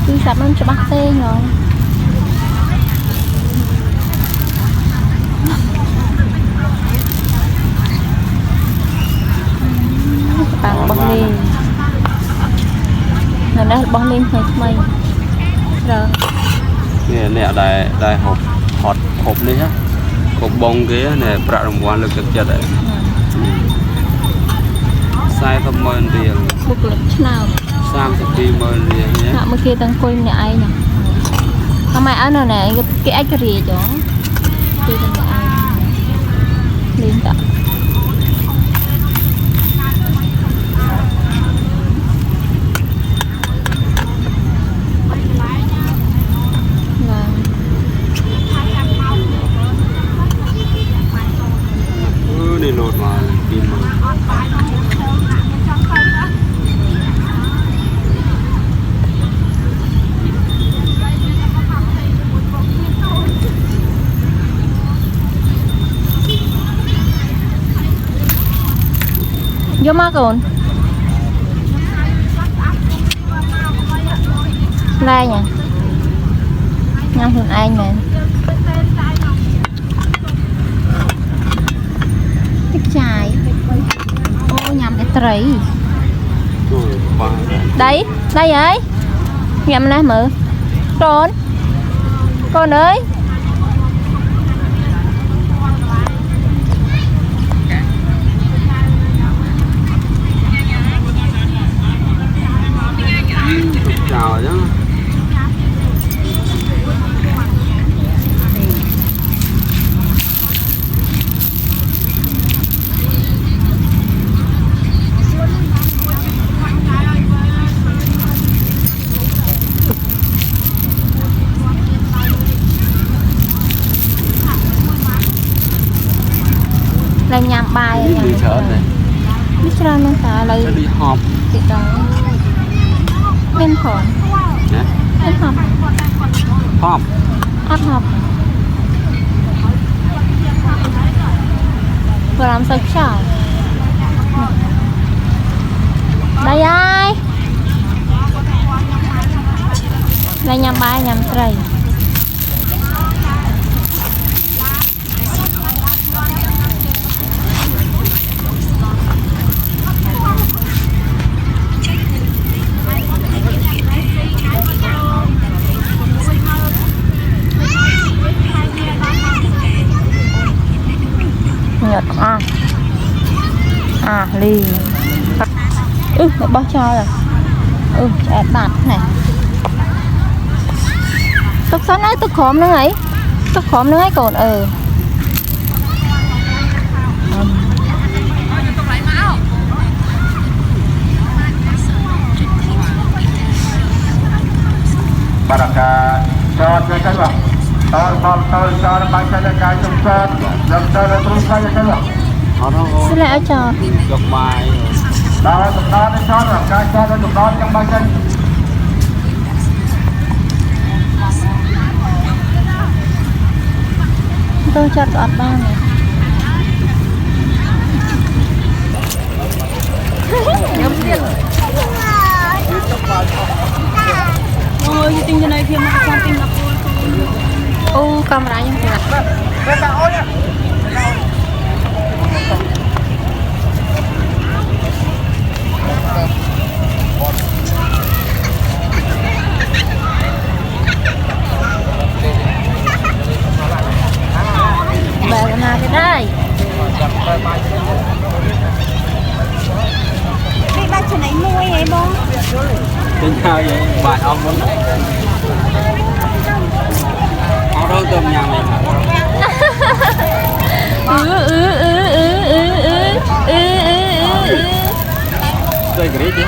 Cứ sắp nó cho bắt tê rồi. Bạn bong lên. Này nó bong lên hơi mây. Rồi. Nè nè đại hộp đi ha. Hộp bông kia nè bạc đồng quan lực chật đấy. Sai thâm mơn riêng. Bục lực nào. Sam thực thi mơn riêng nhé. Nạ mới kia tăng coi nè ai nè. Hôm nay ăn rồi nè cái ếch rìa chỗ. Kia tăng nè ai. Lên tạ. Đi lột mà tìm mà vô má còn lai nha nhang thường anh nè chài ô nhầm cái trầy đấy đây ấy nhầm này mở con ơi chào chứ là nhằm bài đi chợ này biết ra nên ta lấy đi họp cái đó bên khỏi bên họp họp vừa làm sao chảo đây ai là nhằm bài nhằm trầy nhật ly nó bó cho rồi trẻ bạc này tóc xoắn ấy tóc khóm nữa ấy tóc khóm nữa ấy còn Baraka cho cái vào tôi cho bạn sẽ cái trong sân dần dần tôi sai cái vào xin lỗi cho gặp bài đó nó cho rồi cái cho nó dùng đó trong ba chân tôi chặt ọt ba này ôi tinh trên này kia mà con tinh là ô camera như thế này bè cái nào cái đây đi ba chỗ này nuôi ấy bông trên sao vậy bạn ông muốn họ đâu tôm nhà mình chơi cái gì